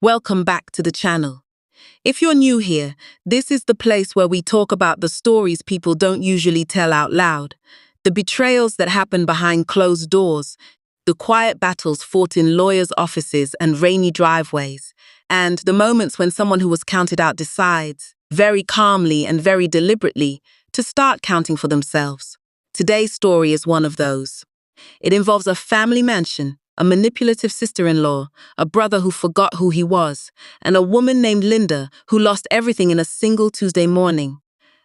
Welcome back to the channel. If you're new here, this is the place where we talk about the stories people don't usually tell out loud, the betrayals that happen behind closed doors, the quiet battles fought in lawyers' offices and rainy driveways, and the moments when someone who was counted out decides, very calmly and very deliberately, to start counting for themselves. Today's story is one of those. It involves a family mansion, a manipulative sister-in-law, a brother who forgot who he was, and a woman named Linda who lost everything in a single Tuesday morning,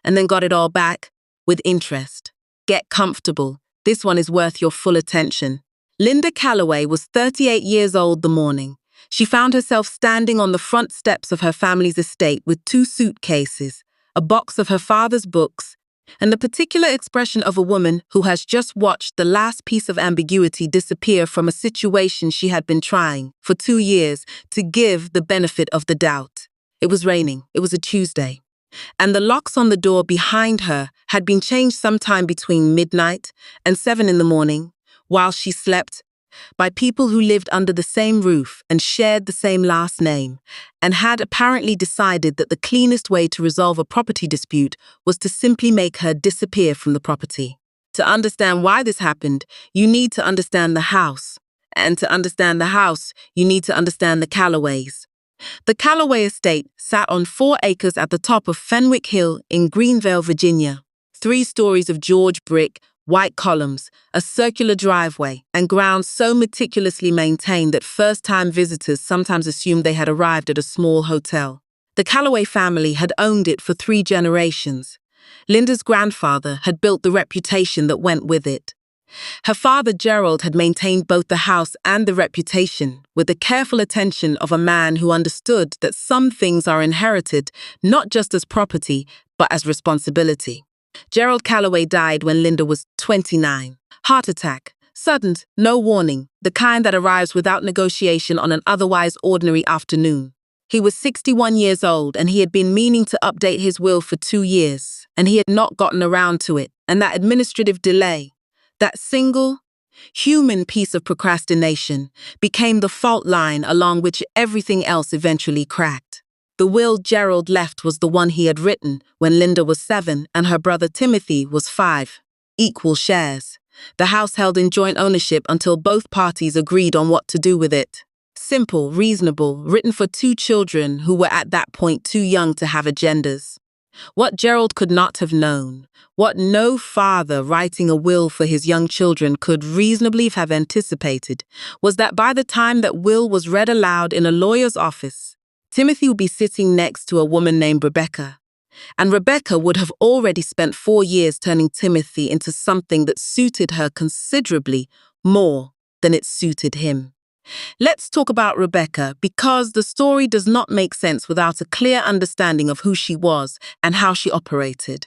and then got it all back with interest. Get comfortable. This one is worth your full attention. Linda Calloway was 38 years old the morning. She found herself standing on the front steps of her family's estate with 2 suitcases, a box of her father's books, and the particular expression of a woman who has just watched the last piece of ambiguity disappear from a situation she had been trying, for 2 years, to give the benefit of the doubt. It was raining. It was a Tuesday. And the locks on the door behind her had been changed sometime between midnight and 7 in the morning, while she slept, by people who lived under the same roof and shared the same last name, and had apparently decided that the cleanest way to resolve a property dispute was to simply make her disappear from the property. To understand why this happened, you need to understand the house. And to understand the house, you need to understand the Calloways. The Calloway estate sat on 4 acres at the top of Fenwick Hill in Greenville, Virginia. 3 stories of George brick, white columns, a circular driveway, and grounds so meticulously maintained that first-time visitors sometimes assumed they had arrived at a small hotel. The Calloway family had owned it for 3 generations. Linda's grandfather had built the reputation that went with it. Her father, Gerald, had maintained both the house and the reputation with the careful attention of a man who understood that some things are inherited not just as property, but as responsibility. Gerald Calloway died when Linda was 29. Heart attack. Sudden, no warning, the kind that arrives without negotiation on an otherwise ordinary afternoon. He was 61 years old and he had been meaning to update his will for 2 years, and he had not gotten around to it. And that administrative delay, that single, human piece of procrastination, became the fault line along which everything else eventually cracked. The will Gerald left was the one he had written when Linda was 7 and her brother Timothy was 5. Equal shares. The house held in joint ownership until both parties agreed on what to do with it. Simple, reasonable, written for 2 children who were at that point too young to have agendas. What Gerald could not have known, what no father writing a will for his young children could reasonably have anticipated, was that by the time that will was read aloud in a lawyer's office, Timothy would be sitting next to a woman named Rebecca, and Rebecca would have already spent 4 years turning Timothy into something that suited her considerably more than it suited him. Let's talk about Rebecca, because the story does not make sense without a clear understanding of who she was and how she operated.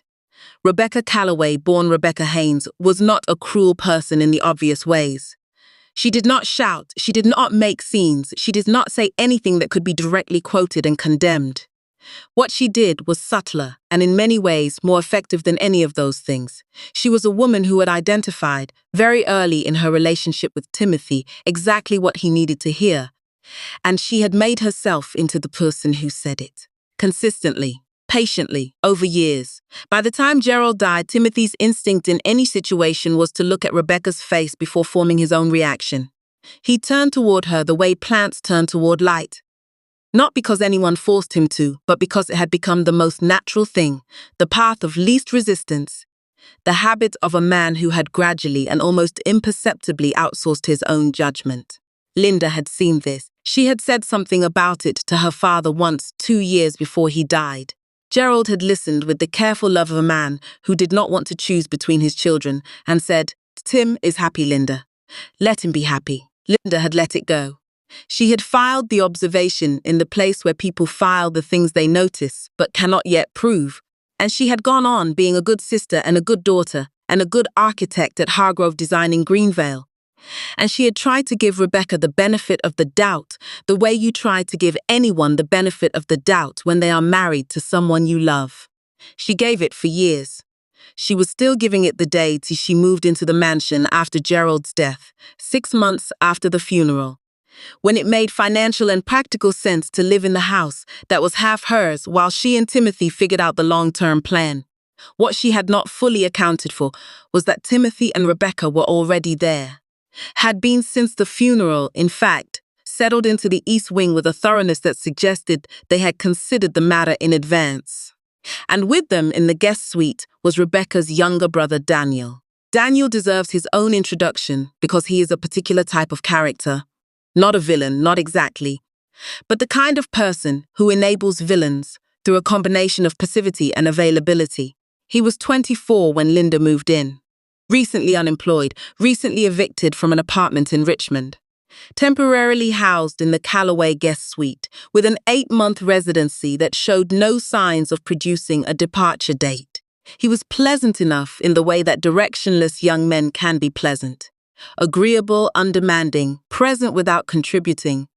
Rebecca Calloway, born Rebecca Haynes, was not a cruel person in the obvious ways. She did not shout, she did not make scenes, she did not say anything that could be directly quoted and condemned. What she did was subtler and in many ways more effective than any of those things. She was a woman who had identified, very early in her relationship with Timothy, exactly what he needed to hear, and she had made herself into the person who said it. Consistently, patiently, over years. By the time Gerald died, Timothy's instinct in any situation was to look at Rebecca's face before forming his own reaction. He turned toward her the way plants turn toward light. Not because anyone forced him to, but because it had become the most natural thing, the path of least resistance, the habit of a man who had gradually and almost imperceptibly outsourced his own judgment. Linda had seen this. She had said something about it to her father once, 2 years before he died. Gerald had listened with the careful love of a man who did not want to choose between his children and said, "Tim is happy, Linda. Let him be happy." Linda had let it go. She had filed the observation in the place where people file the things they notice but cannot yet prove, and she had gone on being a good sister and a good daughter and a good architect at Hargrove Design in Greenvale. And she had tried to give Rebecca the benefit of the doubt, the way you try to give anyone the benefit of the doubt when they are married to someone you love. She gave it for years. She was still giving it the day till she moved into the mansion after Gerald's death, 6 months after the funeral. when it made financial and practical sense to live in the house that was half hers while she and Timothy figured out the long-term plan. What she had not fully accounted for was that Timothy and Rebecca were already there. Had been since the funeral, in fact, settled into the East Wing with a thoroughness that suggested they had considered the matter in advance. And with them in the guest suite was Rebecca's younger brother Daniel. Daniel deserves his own introduction because he is a particular type of character. Not a villain, not exactly, but the kind of person who enables villains through a combination of passivity and availability. He was 24 when Linda moved in. Recently unemployed, recently evicted from an apartment in Richmond. Temporarily housed in the Callaway guest suite with an 8-month residency that showed no signs of producing a departure date. He was pleasant enough in the way that directionless young men can be pleasant. Agreeable, undemanding, present without contributing.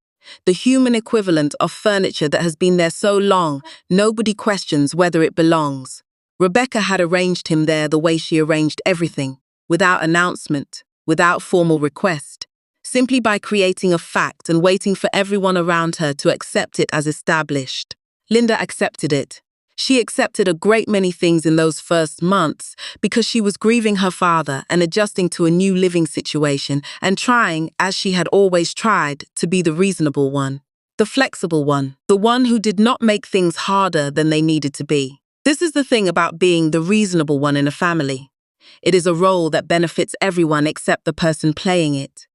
The human equivalent of furniture that has been there so long, nobody questions whether it belongs. Rebecca had arranged him there the way she arranged everything, without announcement, without formal request, simply by creating a fact and waiting for everyone around her to accept it as established. Linda accepted it. She accepted a great many things in those first months because she was grieving her father and adjusting to a new living situation and trying, as she had always tried, to be the reasonable one, the flexible one, the one who did not make things harder than they needed to be. This is the thing about being the reasonable one in a family. It is a role that benefits everyone except the person playing it.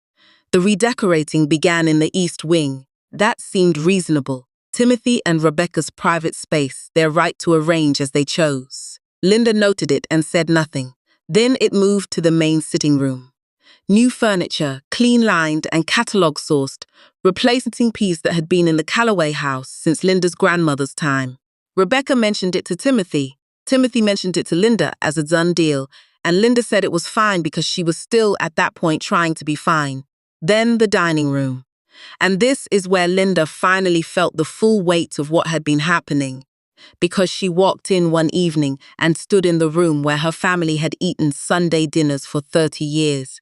The redecorating began in the East Wing. That seemed reasonable. Timothy and Rebecca's private space, their right to arrange as they chose. Linda noted it and said nothing. Then it moved to the main sitting room. New furniture, clean-lined and catalogue-sourced, replacing pieces that had been in the Callaway house since Linda's grandmother's time. Rebecca mentioned it to Timothy. Timothy mentioned it to Linda as a done deal, and Linda said it was fine because she was still at that point trying to be fine. Then the dining room. And this is where Linda finally felt the full weight of what had been happening, because she walked in one evening and stood in the room where her family had eaten Sunday dinners for 30 years.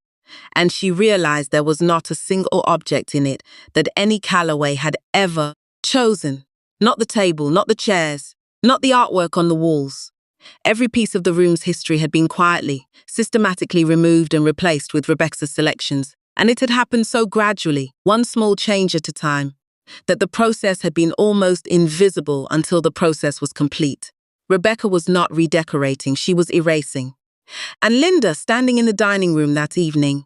And she realized there was not a single object in it that any Callaway had ever chosen. Not the table, not the chairs, not the artwork on the walls. Every piece of the room's history had been quietly, systematically removed and replaced with Rebecca's selections. And it had happened so gradually, one small change at a time, that the process had been almost invisible until the process was complete. Rebecca was not redecorating, she was erasing. And Linda, standing in the dining room that evening,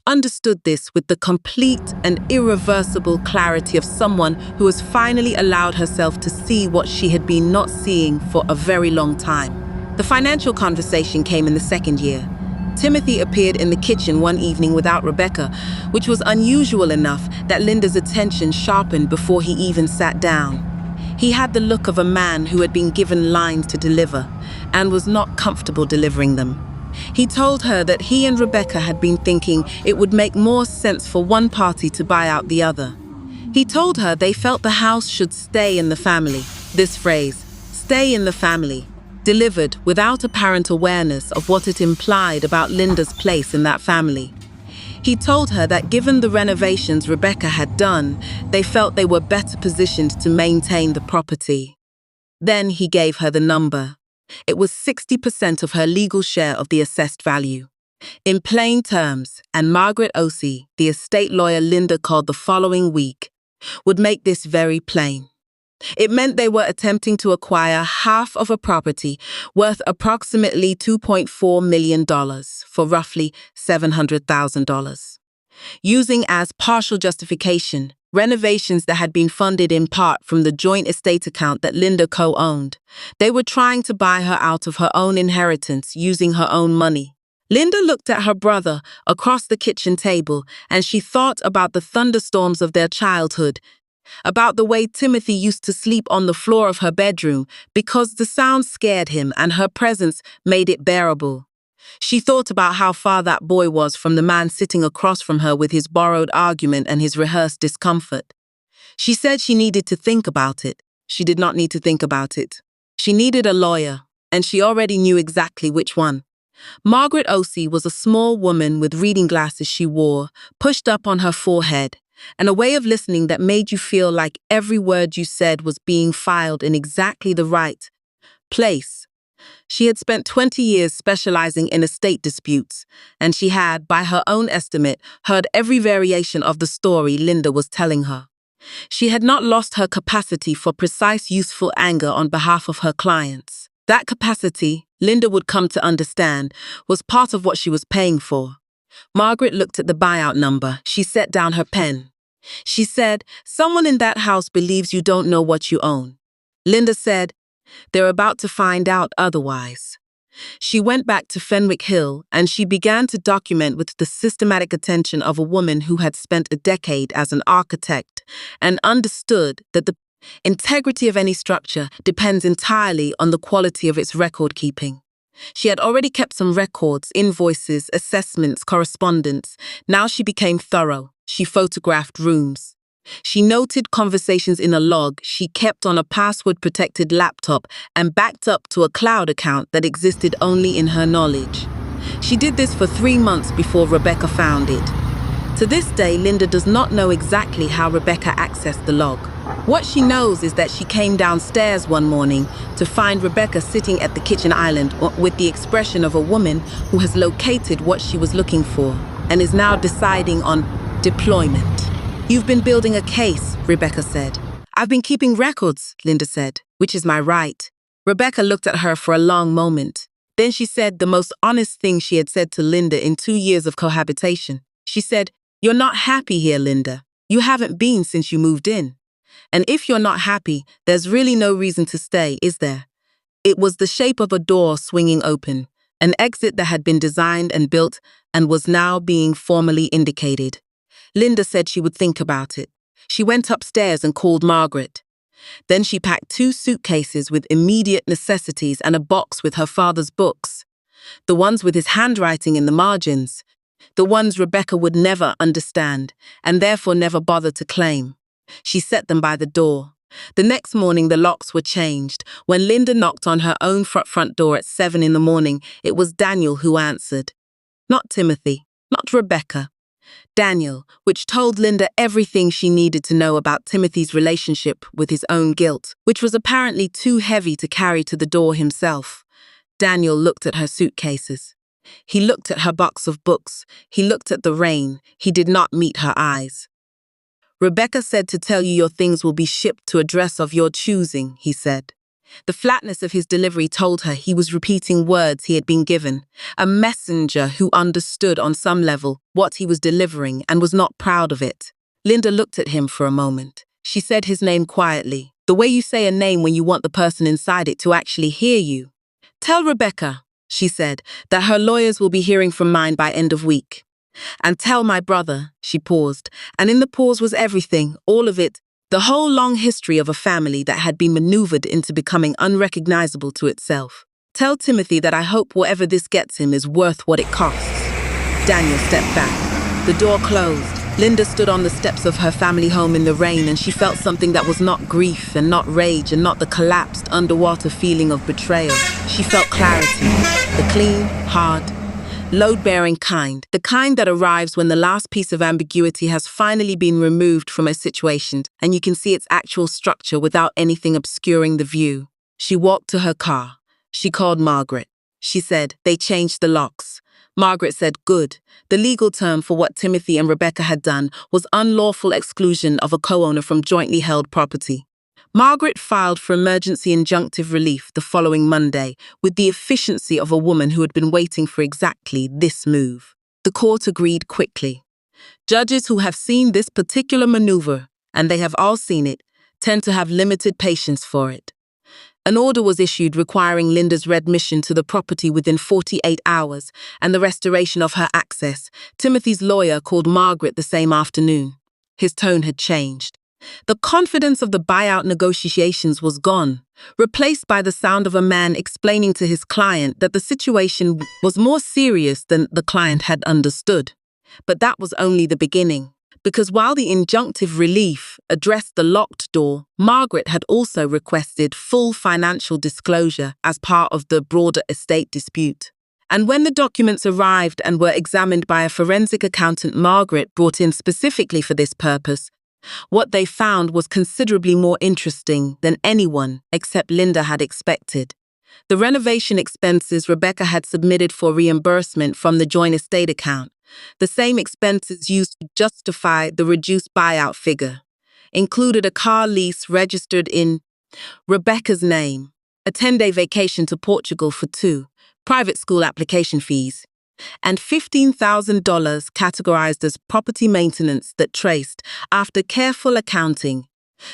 understood this with the complete and irreversible clarity of someone who has finally allowed herself to see what she had been not seeing for a very long time. The financial conversation came in the second year. Timothy appeared in the kitchen one evening without Rebecca, which was unusual enough that Linda's attention sharpened before he even sat down. He had the look of a man who had been given lines to deliver and was not comfortable delivering them. He told her that he and Rebecca had been thinking it would make more sense for one party to buy out the other. He told her they felt the house should stay in the family. This phrase, stay in the family, delivered without apparent awareness of what it implied about Linda's place in that family. He told her that given the renovations Rebecca had done, they felt they were better positioned to maintain the property. Then he gave her the number. It was 60% of her legal share of the assessed value. In plain terms, and Margaret Osei, the estate lawyer Linda called the following week, would make this very plain. It meant they were attempting to acquire half of a property worth approximately $2.4 million for roughly $700,000. Using as partial justification renovations that had been funded in part from the joint estate account that Linda co-owned. They were trying to buy her out of her own inheritance using her own money. Linda looked at her brother across the kitchen table and she thought about the thunderstorms of their childhood, about the way Timothy used to sleep on the floor of her bedroom because the sound scared him and her presence made it bearable. She thought about how far that boy was from the man sitting across from her with his borrowed argument and his rehearsed discomfort. She said she needed to think about it. She did not need to think about it. She needed a lawyer, and she already knew exactly which one. Margaret Osei was a small woman with reading glasses she wore, pushed up on her forehead, and a way of listening that made you feel like every word you said was being filed in exactly the right place. She had spent 20 years specializing in estate disputes, and she had, by her own estimate, heard every variation of the story Linda was telling her. She had not lost her capacity for precise, useful anger on behalf of her clients. That capacity, Linda would come to understand, was part of what she was paying for. Margaret looked at the buyout number. She set down her pen. She said, "Someone in that house believes you don't know what you own." Linda said, "They're about to find out otherwise." She went back to Fenwick Hill and she began to document with the systematic attention of a woman who had spent a decade as an architect and understood that the integrity of any structure depends entirely on the quality of its record keeping. She had already kept some records, invoices, assessments, correspondence. Now she became thorough. She photographed rooms. She noted conversations in a log she kept on a password-protected laptop and backed up to a cloud account that existed only in her knowledge. She did this for 3 months before Rebecca found it. To this day, Linda does not know exactly how Rebecca accessed the log. What she knows is that she came downstairs one morning to find Rebecca sitting at the kitchen island with the expression of a woman who has located what she was looking for and is now deciding on deployment. "You've been building a case," Rebecca said. "I've been keeping records," Linda said, "which is my right." Rebecca looked at her for a long moment. Then she said the most honest thing she had said to Linda in 2 years of cohabitation. She said, "You're not happy here, Linda. You haven't been since you moved in. And if you're not happy, there's really no reason to stay, is there?" It was the shape of a door swinging open, an exit that had been designed and built and was now being formally indicated. Linda said she would think about it. She went upstairs and called Margaret. Then she packed 2 suitcases with immediate necessities and a box with her father's books. The ones with his handwriting in the margins. The ones Rebecca would never understand and therefore never bother to claim. She set them by the door. The next morning, the locks were changed. When Linda knocked on her own front door at 7 in the morning, it was Daniel who answered. Not Timothy, not Rebecca. Daniel, which told Linda everything she needed to know about Timothy's relationship with his own guilt, which was apparently too heavy to carry to the door himself. Daniel looked at her suitcases. He looked at her box of books. He looked at the rain. He did not meet her eyes. "Rebecca said to tell you your things will be shipped to address of your choosing," he said. The flatness of his delivery told her he was repeating words he had been given, a messenger who understood on some level what he was delivering and was not proud of it. Linda looked at him for a moment. She said his name quietly, the way you say a name when you want the person inside it to actually hear you. "Tell Rebecca," she said, "that her lawyers will be hearing from mine by end of week. And tell my brother," she paused, and in the pause was everything, all of it, the whole long history of a family that had been maneuvered into becoming unrecognizable to itself. "Tell Timothy that I hope whatever this gets him is worth what it costs." Daniel stepped back. The door closed. Linda stood on the steps of her family home in the rain, and she felt something that was not grief and not rage and not the collapsed underwater feeling of betrayal. She felt clarity, the clean, hard, load-bearing kind, the kind that arrives when the last piece of ambiguity has finally been removed from a situation and you can see its actual structure without anything obscuring the view. She walked to her car. She called Margaret. She said, "They changed the locks." Margaret said, "Good." The legal term for what Timothy and Rebecca had done was unlawful exclusion of a co-owner from jointly held property. Margaret filed for emergency injunctive relief the following Monday with the efficiency of a woman who had been waiting for exactly this move. The court agreed quickly. Judges who have seen this particular maneuver, and they have all seen it, tend to have limited patience for it. An order was issued requiring Linda's readmission to the property within 48 hours and the restoration of her access. Timothy's lawyer called Margaret the same afternoon. His tone had changed. The confidence of the buyout negotiations was gone, replaced by the sound of a man explaining to his client that the situation was more serious than the client had understood. But that was only the beginning, because while the injunctive relief addressed the locked door, Margaret had also requested full financial disclosure as part of the broader estate dispute. And when the documents arrived and were examined by a forensic accountant Margaret brought in specifically for this purpose, what they found was considerably more interesting than anyone except Linda had expected. The renovation expenses Rebecca had submitted for reimbursement from the joint estate account, the same expenses used to justify the reduced buyout figure, included a car lease registered in Rebecca's name, a 10-day vacation to Portugal for two, private school application fees, and $15,000 categorized as property maintenance that traced, after careful accounting,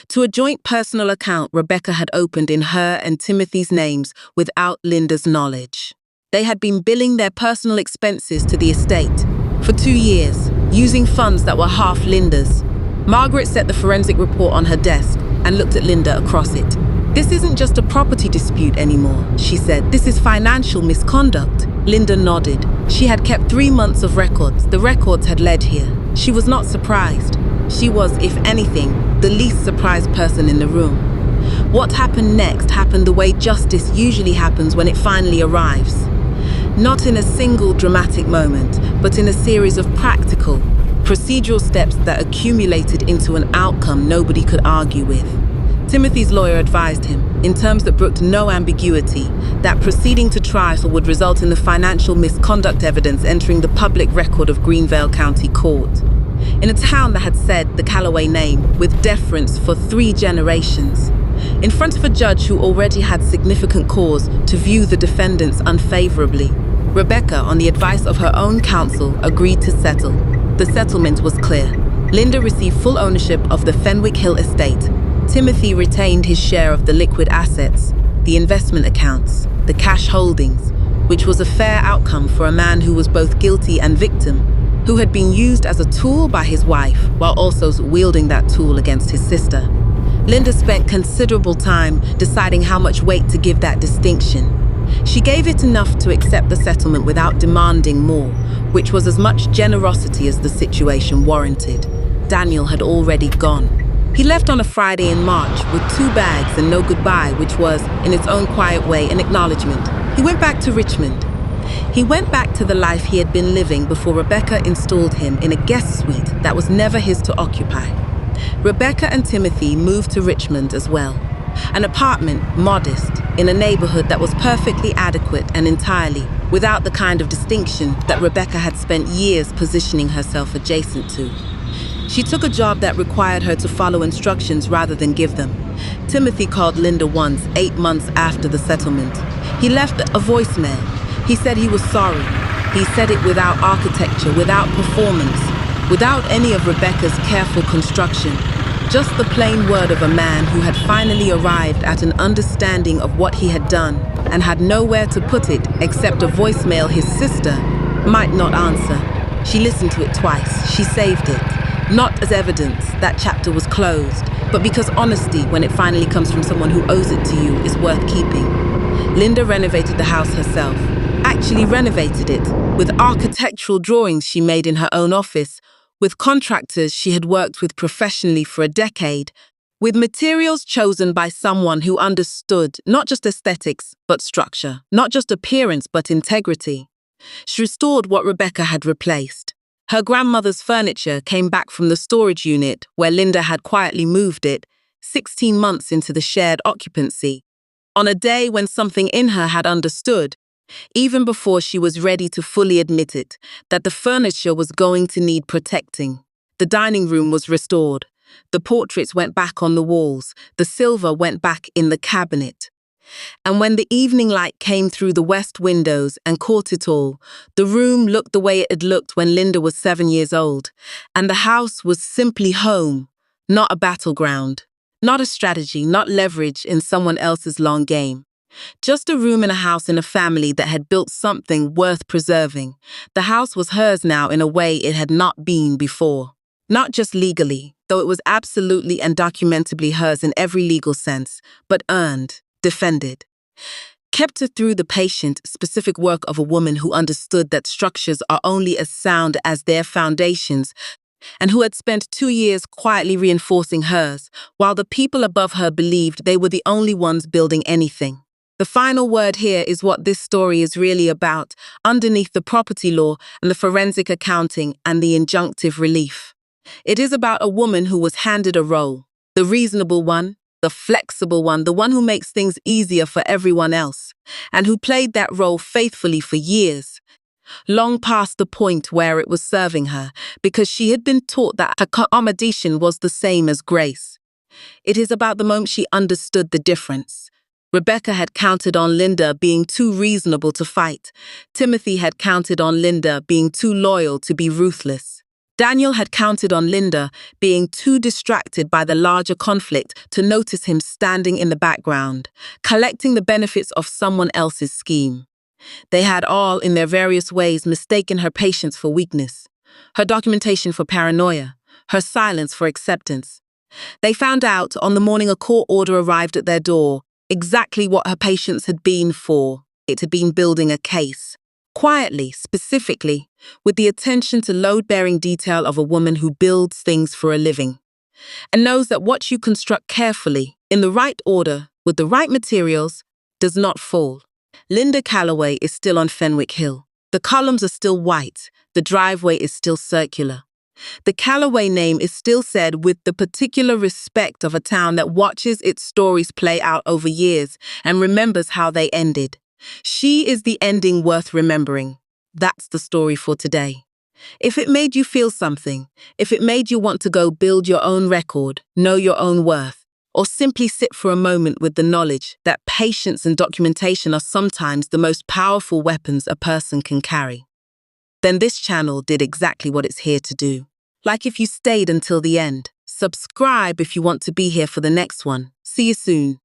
to a joint personal account Rebecca had opened in her and Timothy's names without Linda's knowledge. They had been billing their personal expenses to the estate for 2 years, using funds that were half Linda's. Margaret set the forensic report on her desk and looked at Linda across it. "This isn't just a property dispute anymore," she said. "This is financial misconduct." Linda nodded. She had kept 3 months of records. The records had led here. She was not surprised. She was, if anything, the least surprised person in the room. What happened next happened the way justice usually happens when it finally arrives. Not in a single dramatic moment, but in a series of practical, procedural steps that accumulated into an outcome nobody could argue with. Timothy's lawyer advised him, in terms that brooked no ambiguity, that proceeding to trial would result in the financial misconduct evidence entering the public record of Greenvale County Court, in a town that had said the Callaway name with deference for 3 generations, in front of a judge who already had significant cause to view the defendants unfavorably. Rebecca, on the advice of her own counsel, agreed to settle. The settlement was clear. Linda received full ownership of the Fenwick Hill estate. Timothy retained his share of the liquid assets, the investment accounts, the cash holdings, which was a fair outcome for a man who was both guilty and victim, who had been used as a tool by his wife while also wielding that tool against his sister. Linda spent considerable time deciding how much weight to give that distinction. She gave it enough to accept the settlement without demanding more, which was as much generosity as the situation warranted. Daniel had already gone. He left on a Friday in March with 2 bags and no goodbye, which was, in its own quiet way, an acknowledgement. He went back to Richmond. He went back to the life he had been living before Rebecca installed him in a guest suite that was never his to occupy. Rebecca and Timothy moved to Richmond as well. An apartment, modest, in a neighborhood that was perfectly adequate and entirely without the kind of distinction that Rebecca had spent years positioning herself adjacent to. She took a job that required her to follow instructions rather than give them. Timothy called Linda once, 8 months after the settlement. He left a voicemail. He said he was sorry. He said it without architecture, without performance, without any of Rebecca's careful construction. Just the plain word of a man who had finally arrived at an understanding of what he had done and had nowhere to put it except a voicemail his sister might not answer. She listened to it twice. She saved it. Not as evidence that chapter was closed, but because honesty, when it finally comes from someone who owes it to you, is worth keeping. Linda renovated the house herself. Actually renovated it with architectural drawings she made in her own office, with contractors she had worked with professionally for a decade, with materials chosen by someone who understood not just aesthetics, but structure, not just appearance, but integrity. She restored what Rebecca had replaced. Her grandmother's furniture came back from the storage unit where Linda had quietly moved it, 16 months into the shared occupancy, on a day when something in her had understood, even before she was ready to fully admit it, that the furniture was going to need protecting. The dining room was restored. The portraits went back on the walls. The silver went back in the cabinet. And when the evening light came through the west windows and caught it all, the room looked the way it had looked when Linda was 7 years old, and the house was simply home, not a battleground, not a strategy, not leverage in someone else's long game. Just a room in a house in a family that had built something worth preserving. The house was hers now in a way it had not been before. Not just legally, though it was absolutely and documentably hers in every legal sense, but earned, defended. Kept her through the patient, specific work of a woman who understood that structures are only as sound as their foundations, and who had spent 2 years quietly reinforcing hers, while the people above her believed they were the only ones building anything. The final word here is what this story is really about, underneath the property law and the forensic accounting and the injunctive relief. It is about a woman who was handed a role, the reasonable one, the flexible one, the one who makes things easier for everyone else, and who played that role faithfully for years, long past the point where it was serving her, because she had been taught that accommodation was the same as grace. It is about the moment she understood the difference. Rebecca had counted on Linda being too reasonable to fight. Timothy had counted on Linda being too loyal to be ruthless. Daniel had counted on Linda being too distracted by the larger conflict to notice him standing in the background, collecting the benefits of someone else's scheme. They had all, in their various ways, mistaken her patience for weakness, her documentation for paranoia, her silence for acceptance. They found out, on the morning a court order arrived at their door, exactly what her patience had been for. It had been building a case. Quietly, specifically, with the attention to load-bearing detail of a woman who builds things for a living, and knows that what you construct carefully, in the right order, with the right materials, does not fall. Linda Calloway is still on Fenwick Hill. The columns are still white. The driveway is still circular. The Calloway name is still said with the particular respect of a town that watches its stories play out over years and remembers how they ended. She is the ending worth remembering. That's the story for today. If it made you feel something, if it made you want to go build your own record, know your own worth, or simply sit for a moment with the knowledge that patience and documentation are sometimes the most powerful weapons a person can carry, then this channel did exactly what it's here to do. Like if you stayed until the end. Subscribe if you want to be here for the next one. See you soon.